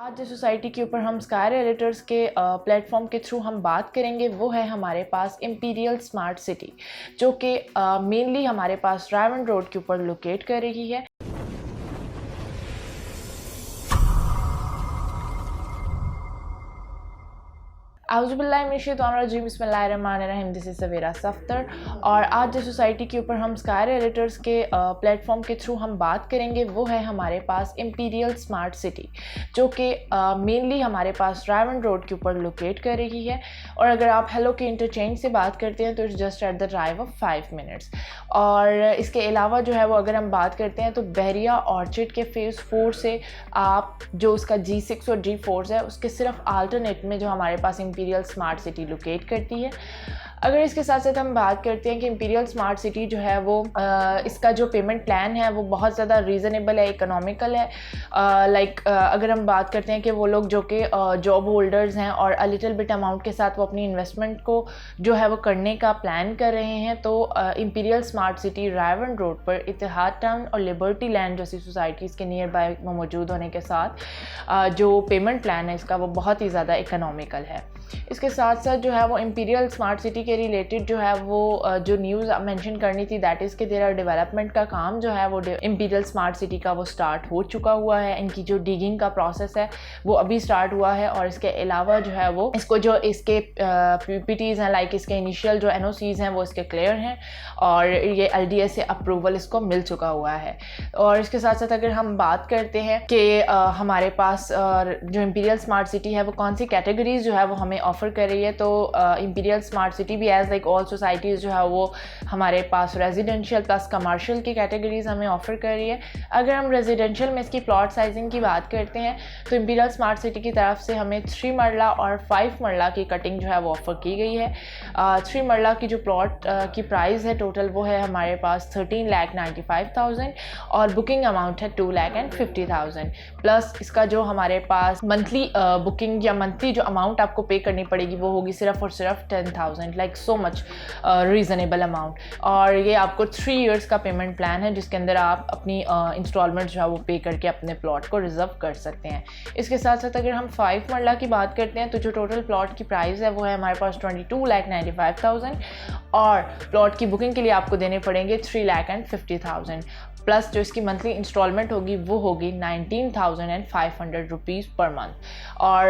आज जिस सोसाइटी के ऊपर हम स्काई रियल्टर्स के प्लेटफॉर्म के थ्रू हम बात करेंगे वो है हमारे पास इंपीरियल स्मार्ट सिटी, जो कि मेनली हमारे पास रायवन रोड के ऊपर लोकेट कर रही है। आउज़ुबिल्लाहिमिनश्शैतानिर्रजीम, बिस्मिल्लाहिर्रहमानिर्रहीम। दिस इज़ सवेरा सफ्तर और आज जिस सोसाइटी के ऊपर हम स्काई रियल्टर्स के प्लेटफॉर्म के थ्रू हम बात करेंगे वो है हमारे पास इंपीरियल स्मार्ट सिटी, जो कि मेनली हमारे पास रायवन रोड के ऊपर लोकेट कर रही है। और अगर आप हेलो के इंटरचेंज से बात करते हैं तो it's just at the drive of 5 minutes. और इसके अलावा जो है वो अगर हम बात करते हैं तो बहरिया ऑर्चिड के फेज़ 4 से आप जो उसका G6 और G4 है उसके सिर्फ आल्टरनेट में जो हमारे पास इंपीरियल स्मार्ट सिटी लोकेट करती है। अगर इसके साथ साथ हम बात करते हैं कि इंपीरियल स्मार्ट सिटी जो है वो इसका जो पेमेंट प्लान है वो बहुत ज़्यादा रीज़नेबल है, इकोनॉमिकल है। अगर हम बात करते हैं कि वो लोग जो कि जॉब होल्डर्स हैं और अ लिटिल बिट अमाउंट के साथ वो अपनी इन्वेस्टमेंट को जो है वो करने का प्लान कर रहे हैं, तो इंपीरियल स्मार्ट सिटी रायवन रोड पर इतिहाद टाउन और लिबर्टी लैंड जैसी सोसाइटीज़ के नियर बाय मौजूद होने के साथ जो पेमेंट प्लान है इसका वो बहुत ही ज़्यादा इकोनॉमिकल है। इसके साथ साथ जो है वो इंपीरियल स्मार्ट सिटी के रिलेटेड जो है वो जो न्यूज़ मेंशन करनी थी, दैट इज़ कि तेरा डेवलपमेंट का काम जो है वो इंपीरियल स्मार्ट सिटी का वो स्टार्ट हो चुका हुआ है। इनकी जो डिगिंग का प्रोसेस है वो अभी स्टार्ट हुआ है और इसके अलावा जो है वो इसको जो इसके पीपीटीज़ हैं, लाइक इसके इनिशियल जो एनओसीज़ हैं वो इसके क्लियर हैं और ये एलडीएस से अप्रूवल इसको मिल चुका हुआ है। और इसके साथ साथ अगर हम बात करते हैं कि हमारे पास जो इंपीरियल स्मार्ट सिटी है वो कौन सी कैटेगरीज जो है वो हमें ऑफ़र कर रही है, तो इंपीरियल स्मार्ट सिटी भी एज लाइक ऑल सोसाइटीज़ जो है वो हमारे पास रेजिडेंशियल प्लस कमर्शियल की कैटेगरीज हमें ऑफ़र कर रही है। अगर हम रेजिडेंशियल में इसकी प्लॉट साइजिंग की बात करते हैं तो इंपीरियल स्मार्ट सिटी की तरफ से हमें 3 मरला और 5 मरला की कटिंग जो है वो ऑफ़र की गई है। 3 मरला की जो प्लॉट की प्राइस है टोटल वो है हमारे पास 13,95,000 और बुकिंग अमाउंट है 2,50,000 प्लस इसका जो हमारे पास मंथली बुकिंग या मंथली जो अमाउंट आपको पे करनी पड़ेगी वो होगी सिर्फ और सिर्फ 10,000, like so much reasonable amount. और ये आपको 3 इयर्स का पेमेंट प्लान है जिसके अंदर आप अपनी इंस्टॉलमेंट जो है वो पे करके अपने प्लॉट को रिजर्व कर सकते हैं। इसके साथ साथ अगर हम 5 मरला की बात करते हैं तो जो टोटल प्लॉट की प्राइस है वो है हमारे पास 22,95,000 और प्लॉट की बुकिंग के लिए आपको देने पड़ेंगे 3,50,000 प्लस जो इसकी मंथली इंस्टॉलमेंट होगी वो होगी 19,500 रुपीज़ पर मंथ। और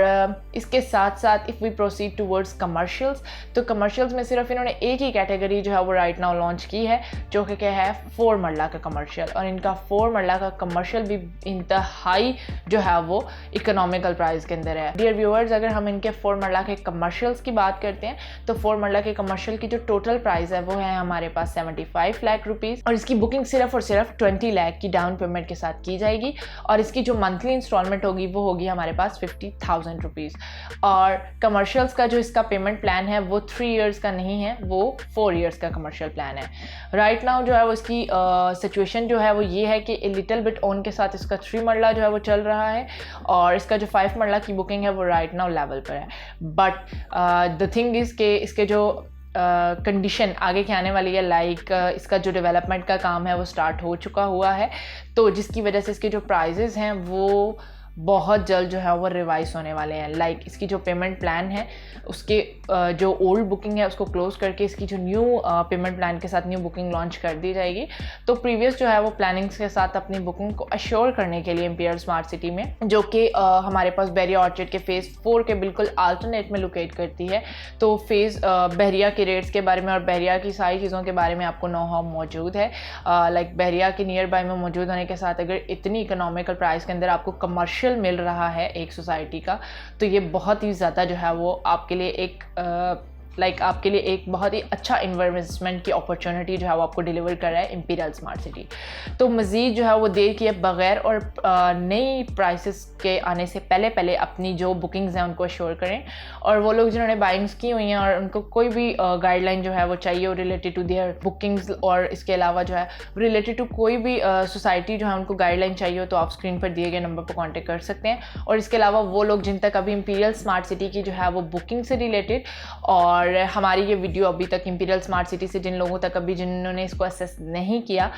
इसके साथ साथ if we proceed towards commercials, तो कमर्शियल्स में सिर्फ इन्होंने एक ही कैटेगरी जो है वो राइट नाउ लॉन्च की है जो कि क्या है 4 मरला का कमर्शियल, और इनका 4 मरला का कमर्शियल भी इंतहाई जो है वो इकोनॉमिकल प्राइस के अंदर है। डियर व्यूअर्स, अगर हम इनके 4 मरला के कमर्शियल्स की बात करते हैं तो 4 मरला के कमर्शियल की जो टोटल प्राइस है वो है हमारे पास 75 लाख रुपीज़ और इसकी बुकिंग सिर्फ और सिर्फ 20 लाख की डाउन पेमेंट के साथ की जाएगी और इसकी जो मंथली इंस्टॉलमेंट होगी वो होगी हमारे पास 50,000 रुपीज़। और कमर्शियल्स का जो इसका पेमेंट प्लान है वो 3 इयर्स का नहीं है, वो 4 इयर्स का कमर्शियल प्लान है। राइट नाउ जो है वो इसकी सिचुएशन जो है वो ये है कि लिटिल बिट ऑन के साथ इसका 3 मरला जो है वो चल रहा है और इसका जो 5 मरला की बुकिंग है वो राइट नाउ लेवल पर है। बट द थिंग इज़ के इसके जो कंडीशन आगे के आने वाली है, लाइक इसका जो डेवलपमेंट का काम है वो स्टार्ट हो चुका हुआ है, तो जिसकी वजह से इसके जो प्राइजेज़ हैं वो बहुत जल्द जो है वो रिवाइज होने वाले हैं। लाइक इसकी जो पेमेंट प्लान है उसके जो ओल्ड बुकिंग है उसको क्लोज करके इसकी जो न्यू पेमेंट प्लान के साथ न्यू बुकिंग लॉन्च कर दी जाएगी। तो प्रीवियस जो है वो प्लानिंग्स के साथ अपनी बुकिंग को अश्योर करने के लिए इंपीरियल स्मार्ट सिटी में, जो कि हमारे पास बहरिया ऑर्चिड के फेज़ 4 के बिल्कुल अल्टरनेट में लोकेट करती है, तो फेज़ बहरिया के रेट्स के बारे में और बहरिया की सारी चीज़ों के बारे में आपको नो हाउ मौजूद है। लाइक बहरिया के नियर बाय में मौजूद होने के साथ अगर इतनी इकोनॉमिकल प्राइस के अंदर आपको कमर्शियल मिल रहा है एक सोसाइटी का, तो ये बहुत ही ज़्यादा जो है वो आपके लिए आपके लिए एक बहुत ही अच्छा इन्वेस्टमेंट की अपॉर्चुनिटी जो है वो आपको डिलीवर कर रहा है इंपीरियल स्मार्ट सिटी। तो मज़ीद जो है वो देर किए बगैर और नई प्राइसेस के आने से पहले अपनी जो बुकिंग्स हैं उनको अश्योर करें, और वो लोग जिन्होंने बाइंग्स की हुई हैं और उनको कोई भी गाइडलाइन जो है वो चाहिए हो रिलेटेड टू देयर बुकिंग्स, और इसके अलावा जो है रिलेटेड टू कोई भी सोसाइटी जो है उनको गाइडलाइन चाहिए हो तो आप स्क्रीन पर दिए गए नंबर पर कॉन्टेक्ट कर सकते हैं। और इसके अलावा वो लोग जिन तक अभी इंपीरियल स्मार्ट सिटी की जो है वो बुकिंग से रिलेटेड और और हमारी ये वीडियो अभी तक इंपीरियल स्मार्ट सिटी से जिन लोगों तक अभी जिन्होंने इसको असेस नहीं किया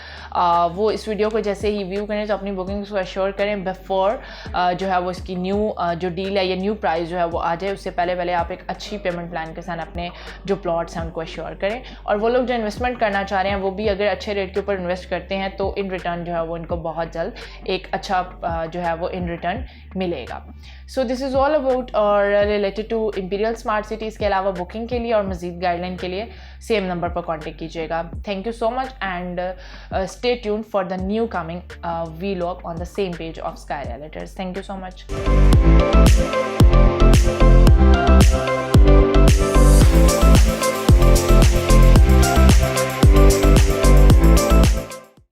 वो इस वीडियो को जैसे ही व्यू करें तो अपनी बुकिंग को एश्योर करें बिफोर जो है वो इसकी न्यू जो डील है या न्यू प्राइस जो है वो आ जाए। उससे पहले आप एक अच्छी पेमेंट प्लान के साथ अपने जो प्लॉट्स हैं उनको एश्योर करें। और वो लोग जो इन्वेस्टमेंट करना चाह रहे हैं वो भी अगर अच्छे रेट के ऊपर इन्वेस्ट करते हैं तो इन रिटर्न जो है वो इनको बहुत जल्द एक अच्छा जो है वो इन रिटर्न मिलेगा। So this is all about और related to Imperial Smart City. इसके अलावा बुकिंग के लिए और मज़ीद गाइडलाइन के लिए सेम नंबर पर कॉन्टेक्ट कीजिएगा। Thank you so much and stay tune for the new coming vlog on the same page of sky realtors. Thank you so much.